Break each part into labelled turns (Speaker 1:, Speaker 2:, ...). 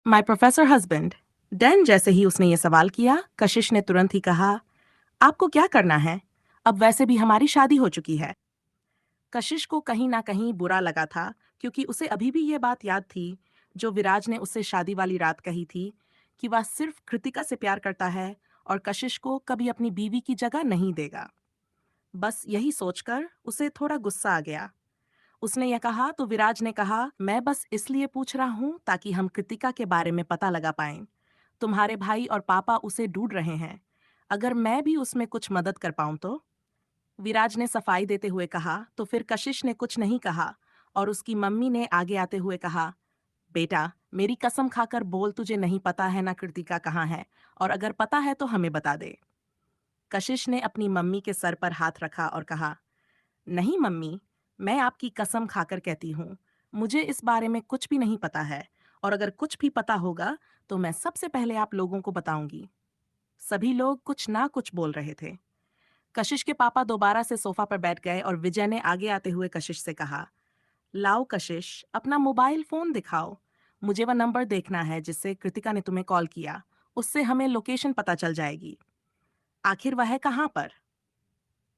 Speaker 1: My professor husband. Dan जैसे ही उसने ये सवाल किया, कशिश ने तुरंत ही कहा, आपको क्या करना है? अब वैसे भी हमारी शादी हो चुकी है। कशिश को कहीं ना कहीं बुरा लगा था, क्योंकि उसे अभी भी ये बात याद थी जो विराज ने उससे शादी वाली रात कही थी, कि वह सिर्फ कृतिका से प्यार करता है और कशिश को कभी अपनी बीवी की जगह नहीं देगा। बस यही सोचकर उसे थोड़ा गुस्सा आ गया। उसने यह कहा तो विराज ने कहा, मैं बस इसलिए पूछ रहा हूँ ताकि हम कृतिका के बारे में पता लगा पाएं। तुम्हारे भाई और पापा उसे ढूंढ रहे हैं। अगर मैं भी उसमें कुछ मदद कर पाऊं तो। विराज ने सफाई देते हुए कहा तो फिर कशिश ने कुछ नहीं कहा और उसकी मम्मी ने आगे आते हुए कहा, बेटा मेरी कसम खाकर बोल, तुझे नहीं पता है ना कृतिका कहाँ है, और अगर पता है तो हमें बता दे। कशिश ने अपनी मम्मी के सर पर हाथ रखा और कहा, नहीं मम्मी, मैं आपकी कसम खाकर कहती हूँ, मुझे इस बारे में कुछ भी नहीं पता है, और अगर कुछ भी पता होगा तो मैं सबसे पहले आप लोगों को बताऊंगी। सभी लोग कुछ ना कुछ बोल रहे थे। कशिश के पापा दोबारा से सोफा पर बैठ गए और विजय ने आगे आते हुए कशिश से कहा, लाओ कशिश, अपना मोबाइल फोन दिखाओ। मुझे वह नंबर देखना है जिससे कृतिका ने तुम्हें कॉल किया। उससे हमें लोकेशन पता चल जाएगी। आखिर वह है कहाँ पर?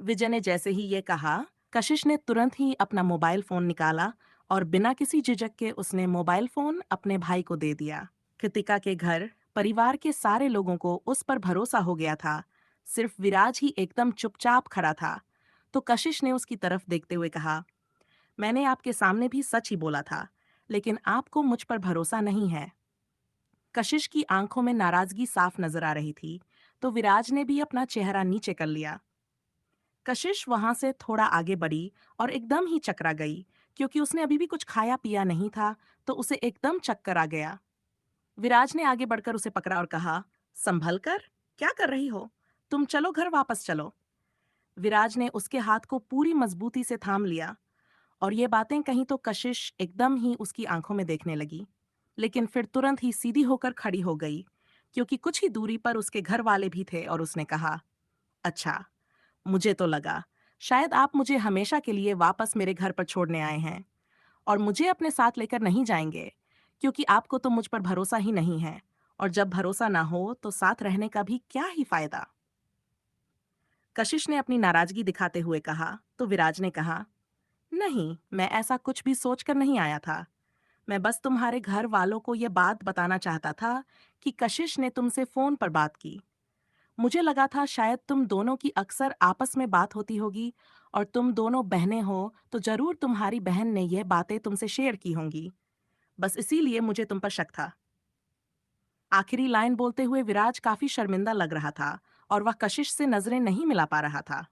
Speaker 1: विजय ने जैसे ही ये कहा, कशिश ने तुरंत ही अपना मोबाइल फोन निकाला और बिना किसी झिझक के उसने मोबाइल फोन अपने भाई को दे दिया। कृतिका के घर परिवार के सारे लोगों को उस पर भरोसा हो गया था। सिर्फ विराज ही एकदम चुपचाप खड़ा था। तो कशिश ने उसकी तरफ देखते हुए कहा, मैंने आपके सामने भी सच ही बोला था, लेकिन आपको मुझ पर भरोसा नहीं है। कशिश की आंखों में नाराजगी साफ नजर आ रही थी, तो विराज ने भी अपना चेहरा नीचे कर लिया। कशिश वहां से थोड़ा आगे बढ़ी और एकदम ही चकरा गई, क्योंकि उसने अभी भी कुछ खाया पिया नहीं था, तो उसे एकदम चक्कर आ गया। विराज ने आगे बढ़कर उसे पकड़ा और कहा, संभल कर, क्या कर रही हो? तुम चलो घर वापस चलो। विराज ने उसके हाथ को पूरी मजबूती से थाम लिया, और ये बातें कहीं तो कशिश एकदम ही उसकी आंखों में देखने लगी, लेकिन फिर तुरंत ही सीधी होकर खड़ी हो गई, क्योंकि कुछ ही दूरी पर उसके घर वाले भी थे, और उसने कहा, अच्छा, मुझे तो लगा शायद आप मुझे हमेशा के लिए वापस मेरे घर पर छोड़ने आए हैं और मुझे अपने साथ लेकर नहीं जाएंगे, क्योंकि आपको तो मुझ पर भरोसा ही नहीं है, और जब भरोसा ना हो तो साथ रहने का भी क्या ही फायदा। कशिश ने अपनी नाराजगी दिखाते हुए कहा, तो विराज ने कहा, नहीं, मैं ऐसा कुछ भी सोचकर नहीं आया था। मैं बस तुम्हारे घर वालों को यह बात बताना चाहता था कि कशिश ने तुमसे फोन पर बात की। मुझे लगा था शायद तुम दोनों की अक्सर आपस में बात होती होगी, और तुम दोनों बहनें हो तो जरूर तुम्हारी बहन ने यह बातें तुमसे शेयर की होंगी। बस इसीलिए मुझे तुम पर शक था। आखिरी लाइन बोलते हुए विराज काफी शर्मिंदा लग रहा था, और वह कशिश से नजरें नहीं मिला पा रहा था।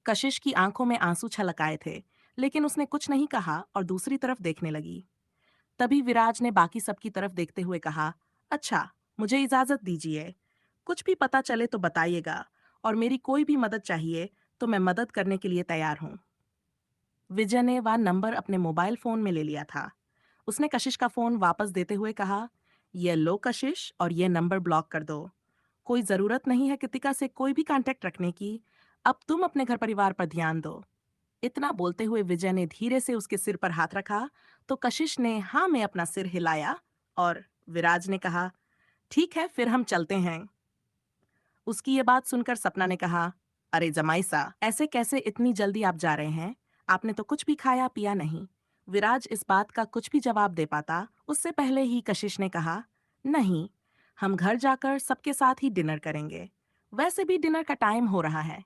Speaker 1: कशिश की आंखों में आंसू छलक आए थे, लेकिन उसने कुछ नहीं कहा और दूसरी तरफ देखने लगी। तभी विराज ने बाकी सबकी तरफ देखते हुए कहा, अच्छा, मुझे इजाजत दीजिए। कुछ भी पता चले तो बताइएगा, और मेरी कोई भी मदद चाहिए तो मैं मदद करने के लिए तैयार हूँ। विजय ने वह नंबर अपने मोबाइल फोन में ले लिया था। उसने कशिश का फोन वापस देते हुए कहा, ये लो कशिश, और ये नंबर ब्लॉक कर दो। कोई जरूरत नहीं है कृतिका से कोई भी कांटेक्ट रखने की। अब तुम अपने घर परिवार पर ध्यान दो। इतना बोलते हुए विजय ने धीरे से उसके सिर पर हाथ रखा, तो कशिश ने हाँ में अपना सिर हिलाया, और विराज ने कहा, ठीक है, फिर हम चलते हैं। उसकी ये बात सुनकर सपना ने कहा, अरे जमाई सा, ऐसे कैसे इतनी जल्दी आप जा रहे हैं? आपने तो कुछ भी खाया पिया नहीं। विराज इस बात का कुछ भी जवाब दे पाता उससे पहले ही कशिश ने कहा, नहीं, हम घर जाकर सबके साथ ही डिनर करेंगे। वैसे भी डिनर का टाइम हो रहा है।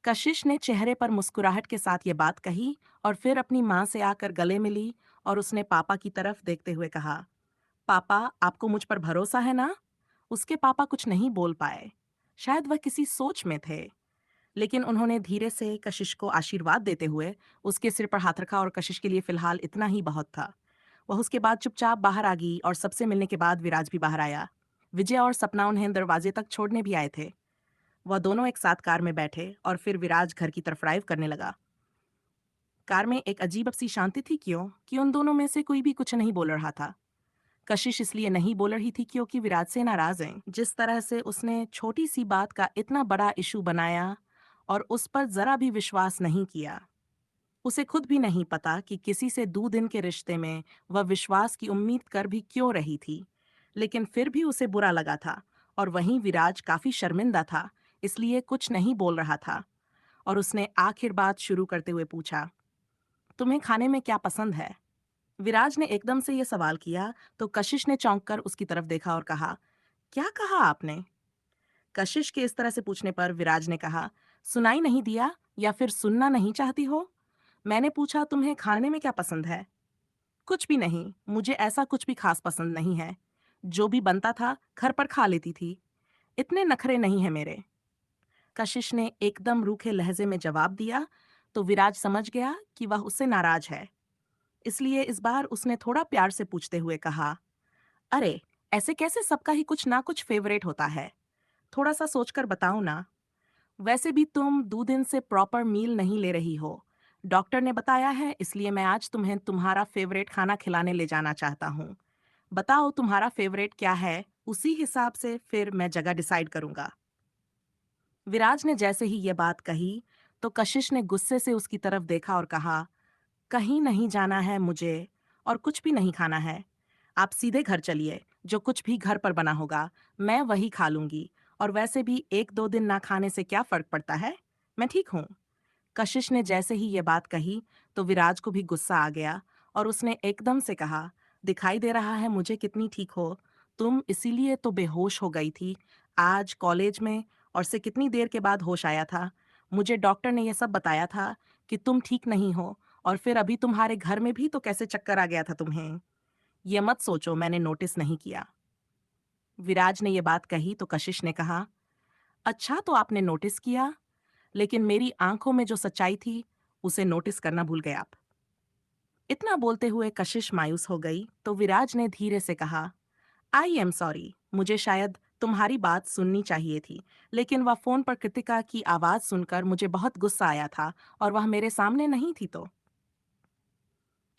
Speaker 1: कशिश ने चेहरे पर मुस्कुराहट के साथ ये बात कही, और फिर अपनी माँ से आकर गले मिली, और उसने पापा की तरफ देखते हुए कहा, पापा, आपको मुझ पर भरोसा है ना? उसके पापा कुछ नहीं बोल पाए। शायद वह किसी सोच में थे, लेकिन उन्होंने धीरे से कशिश को आशीर्वाद देते हुए उसके सिर पर हाथ रखा, और कशिश के लिए फिलहाल इतना ही बहुत था। वह उसके बाद चुपचाप बाहर आ गई, और सबसे मिलने के बाद विराज भी बाहर आया। विजय और सपना उन्हें दरवाजे तक छोड़ने भी आए थे। वह दोनों एक साथ कार में बैठे, और फिर विराज घर की तरफ ड्राइव करने लगा। कार में एक अजीब सी शांति थी, क्यों कि उन दोनों में से कोई भी कुछ नहीं बोल रहा था। कशिश इसलिए नहीं बोल रही थी क्योंकि विराज से नाराज है, जिस तरह से उसने छोटी सी बात का इतना बड़ा इशू बनाया और उस पर जरा भी विश्वास नहीं किया। उसे खुद भी नहीं पता कि किसी से 2 दिन के रिश्ते में वह विश्वास की उम्मीद कर भी क्यों रही थी। लेकिन फिर भी उसे बुरा लगा था, और वहीं विराज काफी शर्मिंदा था, इसलिए कुछ नहीं बोल रहा था। और उसने आखिर बात शुरू करते हुए पूछा, तुम्हें खाने में क्या पसंद है? विराज ने एकदम से यह सवाल किया तो कशिश ने चौंक कर उसकी तरफ देखा और कहा, क्या कहा आपने? कशिश के इस तरह से पूछने पर विराज ने कहा, सुनाई नहीं दिया या फिर सुनना नहीं चाहती हो? मैंने पूछा तुम्हें खाने में क्या पसंद है? कुछ भी नहीं, मुझे ऐसा कुछ भी खास पसंद नहीं है। जो भी बनता था घर पर खा लेती थी। इतने नखरे नहीं है मेरे। कशिश ने एकदम रूखे लहजे में जवाब दिया तो विराज समझ गया कि वह उससे नाराज है। इसलिए इस बार उसने थोड़ा प्यार से पूछते हुए कहा, अरे, ऐसे कैसे सबका ही कुछ ना कुछ फेवरेट होता है? थोड़ा सा सोचकर बताओ ना। वैसे भी तुम 2 दिन से प्रॉपर मील नहीं ले रही हो। डॉक्टर ने बताया है, इसलिए मैं आज तुम्हें तुम्हारा फेवरेट खाना खिलाने ले जाना चाहता हूँ। बताओ तुम्हारा फेवरेट क्या है, उसी हिसाब से फिर मैं जगह डिसाइड करूंगा। विराज ने जैसे ही ये बात कही तो कशिश ने गुस्से से उसकी तरफ देखा और कहा, कहीं नहीं जाना है मुझे और कुछ भी नहीं खाना है। आप सीधे घर चलिए, जो कुछ भी घर पर बना होगा मैं वही खा लूंगी। और वैसे भी 1-2 दिन ना खाने से क्या फर्क पड़ता है, मैं ठीक हूँ। कशिश ने जैसे ही ये बात कही तो विराज को भी गुस्सा आ गया और उसने एकदम से कहा, दिखाई दे रहा है मुझे कितनी ठीक हो। तुम इसीलिए तो बेहोश हो गई थी आज कॉलेज में, और से कितनी देर के बाद होश आया था। मुझे डॉक्टर ने यह सब बताया था कि तुम ठीक नहीं हो, और फिर अभी तुम्हारे घर में भी तो कैसे चक्कर आ गया था तुम्हें। ये मत सोचो मैंने नोटिस नहीं किया। विराज ने ये बात कही तो कशिश ने कहा, अच्छा तो आपने नोटिस किया, लेकिन मेरी आंखों में जो सच्चाई थी उसे नोटिस करना भूल गए आप। इतना बोलते हुए कशिश मायूस हो गई तो विराज ने धीरे से कहा, आई एम सॉरी, मुझे शायद तुम्हारी बात सुननी चाहिए थी, लेकिन वह फोन पर कृतिका की आवाज सुनकर मुझे बहुत गुस्सा आया था, और वह मेरे सामने नहीं थी तो।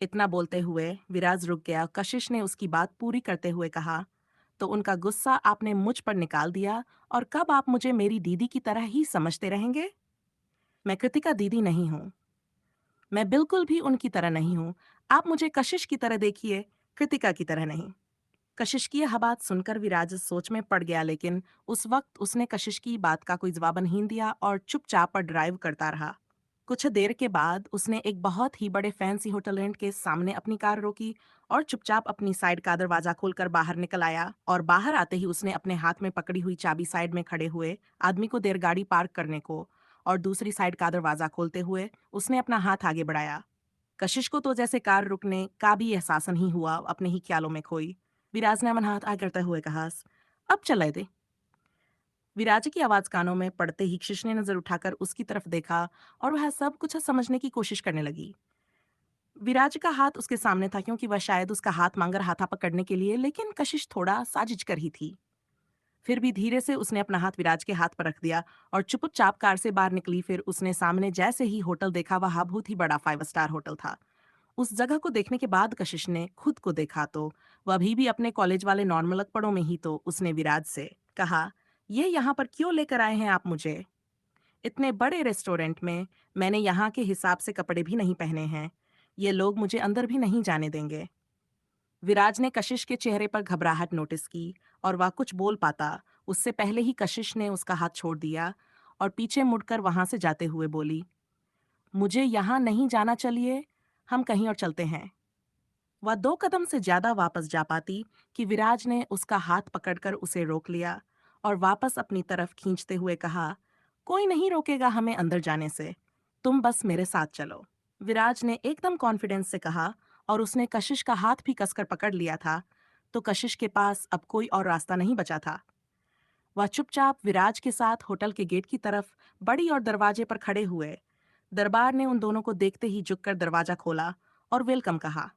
Speaker 1: इतना बोलते हुए विराज रुक गया। कशिश ने उसकी बात पूरी करते हुए कहा, तो उनका गुस्सा आपने मुझ पर निकाल दिया, और कब आप मुझे मेरी दीदी की तरह ही समझते रहेंगे? मैं कृतिका दीदी नहीं हूँ। मैं बिल्कुल भी उनकी तरह नहीं हूँ। आप मुझे कशिश की तरह देखिए, कृतिका की तरह नहीं। कशिश की यह बात सुनकर विराज सोच में पड़ गया, लेकिन उस वक्त उसने कशिश की बात का कोई जवाब नहीं दिया और चुपचाप पर ड्राइव करता रहा। कुछ देर के बाद उसने एक बहुत ही बड़े फैंसी होटल रेंट के सामने अपनी कार रोकी और चुपचाप अपनी साइड का दरवाजा खोलकर बाहर निकल आया। और बाहर आते ही उसने अपने हाथ में पकड़ी हुई चाबी साइड में खड़े हुए आदमी को देर गाड़ी पार्क करने को, और दूसरी साइड का दरवाजा खोलते हुए उसने अपना हाथ आगे बढ़ाया। कशिश को तो जैसे कार रुकने का भी एहसास नहीं हुआ, अपने ही ख्यालों में खोई। विराज ने अमन हाथ आगे करते हुए कहा, अब चले दे। विराज की आवाज कानों में पड़ते ही कशिश ने नजर उठाकर उसकी तरफ देखा और वह सब कुछ समझने की कोशिश करने लगी। विराज का हाथ उसके सामने था क्योंकि वह शायद उसका हाथ मांग रहा था पकड़ने के लिए, लेकिन कशिश थोड़ा साजिश कर ही थी। फिर भी धीरे से उसने अपना हाथ विराज के हाथ पर रख दिया और चुपचाप कार से बाहर निकली। फिर उसने सामने जैसे ही होटल देखा, वह बहुत ही बड़ा 5 स्टार होटल था। उस जगह को देखने के बाद कशिश ने खुद को देखा तो वह अभी भी अपने कॉलेज वाले नॉर्मल अकपड़ों में ही। तो उसने विराज से कहा, ये यहाँ पर क्यों लेकर आए हैं आप मुझे? इतने बड़े रेस्टोरेंट में मैंने यहाँ के हिसाब से कपड़े भी नहीं पहने हैं। ये लोग मुझे अंदर भी नहीं जाने देंगे। विराज ने कशिश के चेहरे पर घबराहट नोटिस की, और वह कुछ बोल पाता उससे पहले ही कशिश ने उसका हाथ छोड़ दिया और पीछे मुड़कर वहां से जाते हुए बोली, मुझे यहाँ नहीं जाना, चलिए हम कहीं और चलते हैं। वह 2 कदम से ज्यादा वापस जा पाती कि विराज ने उसका हाथ पकड़कर उसे रोक लिया और वापस अपनी तरफ खींचते हुए कहा, कोई नहीं रोकेगा हमें अंदर जाने से, तुम बस मेरे साथ चलो। विराज ने एकदम कॉन्फिडेंस से कहा, और उसने कशिश का हाथ भी कसकर पकड़ लिया था। तो कशिश के पास अब कोई और रास्ता नहीं बचा था। वह चुपचाप विराज के साथ होटल के गेट की तरफ बड़ी और दरवाजे पर खड़े हुए। दरबार ने उन दोनों को देखते ही झुककर दरवाजा खोला और वेलकम कहा।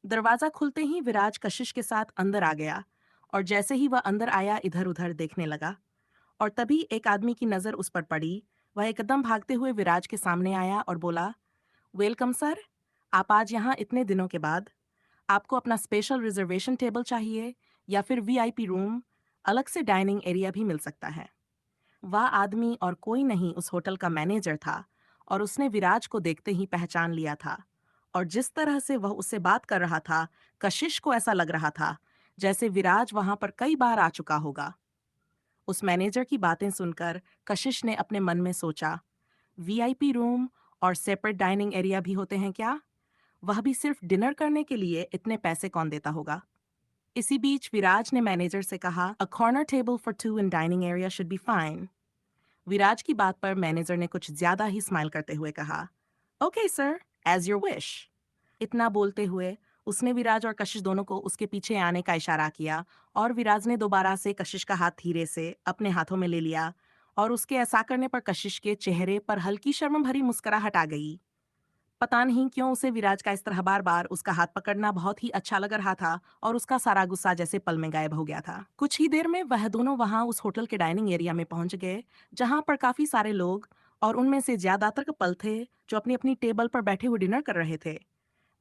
Speaker 1: दरवाजा खुलते ही विराज कशिश के साथ अंदर आ गया, और जैसे ही वह अंदर आया इधर उधर देखने लगा, और तभी एक आदमी की नजर उस पर पड़ी। वह एकदम भागते हुए विराज के सामने आया और बोला, वेलकम सर, आप आज यहाँ इतने दिनों के बाद। आपको अपना स्पेशल रिजर्वेशन टेबल चाहिए या फिर वीआईपी रूम? अलग से डाइनिंग एरिया भी मिल सकता है। वह आदमी और कोई नहीं उस होटल का मैनेजर था, और उसने विराज को देखते ही पहचान लिया था। और जिस तरह से वह उससे बात कर रहा था, कशिश को ऐसा लग रहा था जैसे विराज वहां पर कई बार आ चुका होगा। उस मैनेजर की बातें सुनकर कशिश ने अपने मन में सोचा, वीआईपी रूम और सेपरेट डाइनिंग एरिया भी होते हैं क्या? वह भी सिर्फ डिनर करने के लिए इतने पैसे कौन देता होगा? इसी बीच विराज ने मैनेजर से कहा, a corner table for two in dining area should be fine. Viraj की बात पर मैनेजर ने कुछ ज्यादा ही स्माइल करते हुए कहा, okay sir, as your wish. इतना बोलते हुए उसने विराज और कशिश दोनों को उसके पीछे आने का इशारा किया और विराज ने दोबारा से कशिश का हाथ धीरे से अपने हाथों में ले लिया और उसके ऐसा करने पर कशिश के चेहरे पर हल्की शर्म भरी मुस्कुराहट आ गई। पता नहीं क्यों उसे विराज का इस तरह बार बार उसका हाथ पकड़ना बहुत ही अच्छा लग रहा था और उसका सारा गुस्सा जैसे पल में गायब हो गया था। कुछ ही देर में वह दोनों वहां उस होटल के डाइनिंग एरिया में पहुंच गए, जहां पर काफी सारे लोग और उनमें से ज्यादातर कपल थे जो अपनी अपनी टेबल पर बैठे हुए डिनर कर रहे थे।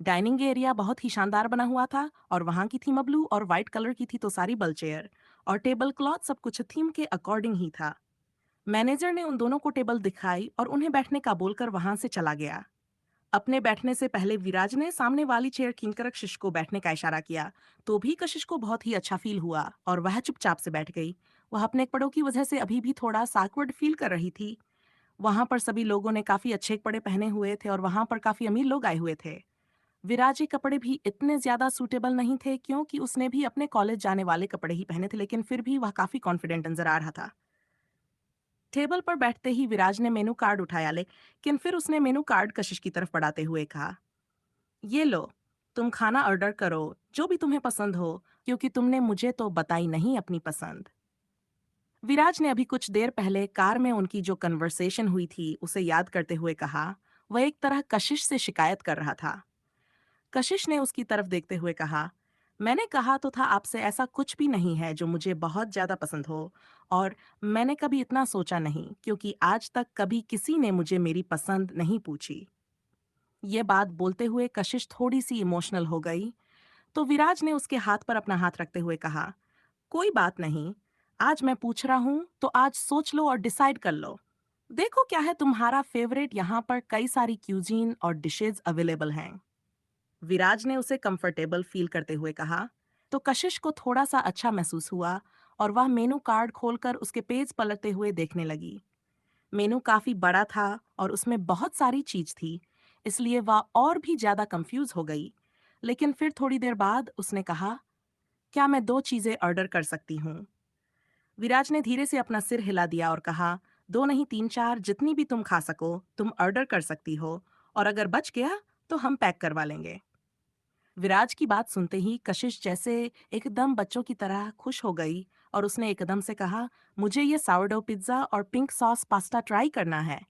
Speaker 1: डाइनिंग एरिया बहुत ही शानदार बना हुआ था और वहां की थीम ब्लू और व्हाइट कलर की थी, तो सारी बल चेयर और टेबल क्लॉथ सब कुछ थीम के अकॉर्डिंग ही था। मैनेजर ने उन दोनों को टेबल दिखाई और उन्हें बैठने का बोलकर वहां से चला गया। अपने बैठने से पहले विराज ने सामने वाली चेयर खींचकर कशिश को बैठने का इशारा किया, तो भी कशिश को बहुत ही अच्छा फील हुआ और वह चुपचाप से बैठ गई। वह अपने कपड़ों की वजह से अभी भी थोड़ा साकवर्ड फील कर रही थी। वहां पर सभी लोगों ने काफी अच्छे कपड़े पहने हुए थे और वहां पर काफी अमीर लोग आए हुए थे। विराज के कपड़े भी इतने ज्यादा सूटेबल नहीं थे क्योंकि उसने भी अपने कॉलेज जाने वाले कपड़े ही पहने थे, लेकिन फिर भी वह काफी कॉन्फिडेंट नजर आ रहा था। टेबल पर बैठते ही विराज ने मेनू कार्ड उठाया, लेकिन फिर उसने मेनू कार्ड कशिश की तरफ बढ़ाते हुए कहा, ये लो, तुम खाना ऑर्डर करो, जो भी तुम्हें पसंद हो, क्योंकि तुमने मुझे तो बताई नहीं अपनी पसंद। विराज ने अभी कुछ देर पहले कार में उनकी जो कन्वर्सेशन हुई थी उसे याद करते हुए कहा, वह एक तरह कशिश से शिकायत कर रहा था। कशिश ने उसकी तरफ देखते हुए कहा, मैंने कहा तो था आपसे ऐसा कुछ भी नहीं है जो मुझे बहुत ज्यादा पसंद हो, और मैंने कभी इतना सोचा नहीं क्योंकि आज तक कभी किसी ने मुझे मेरी पसंद नहीं पूछी। ये बात बोलते हुए कशिश थोड़ी सी इमोशनल हो गई, तो विराज ने उसके हाथ पर अपना हाथ रखते हुए कहा, कोई बात नहीं, आज मैं पूछ रहा हूं तो आज सोच लो और डिसाइड कर लो। देखो क्या है तुम्हारा फेवरेट, यहाँ पर कई सारी क्यूजीन और डिशेज अवेलेबल हैं। विराज ने उसे कंफर्टेबल फील करते हुए कहा, तो कशिश को थोड़ा सा अच्छा महसूस हुआ और वह मेनू कार्ड खोलकर उसके पेज पलटते हुए देखने लगी। मेनू काफी बड़ा था और उसमें बहुत सारी चीज थी, इसलिए वह और भी ज्यादा कंफ्यूज हो गई। लेकिन फिर थोड़ी देर बाद उसने कहा, क्या मैं दो चीजें ऑर्डर कर सकती हूँ? विराज ने धीरे से अपना सिर हिला दिया और कहा, दो नहीं तीन चार, जितनी भी तुम खा सको तुम ऑर्डर कर सकती हो, और अगर बच गया तो हम पैक करवा लेंगे। विराज की बात सुनते ही कशिश जैसे एकदम बच्चों की तरह खुश हो गई और उसने एकदम से कहा, मुझे ये सावरडो पिज्जा और पिंक सॉस पास्ता ट्राई करना है।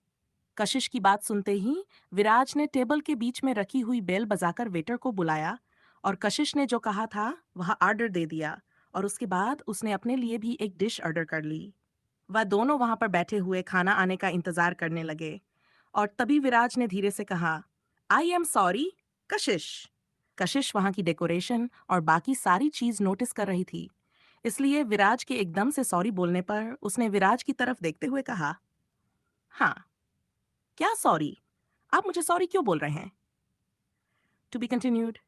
Speaker 1: कशिश की बात सुनते ही विराज ने टेबल के बीच में रखी हुई बेल बजाकर वेटर को बुलाया और कशिश ने जो कहा था वह ऑर्डर दे दिया, और उसके बाद उसने अपने लिए भी एक डिश ऑर्डर कर ली। वह दोनों वहां पर बैठे हुए खाना आने का इंतजार करने लगे और तभी विराज ने धीरे से कहा, आई एम सॉरी कशिश। कशिश वहां की डेकोरेशन और बाकी सारी चीज नोटिस कर रही थी, इसलिए विराज के एकदम से सॉरी बोलने पर उसने विराज की तरफ देखते हुए कहा, हाँ, क्या सॉरी? आप मुझे सॉरी क्यों बोल रहे हैं? To be continued.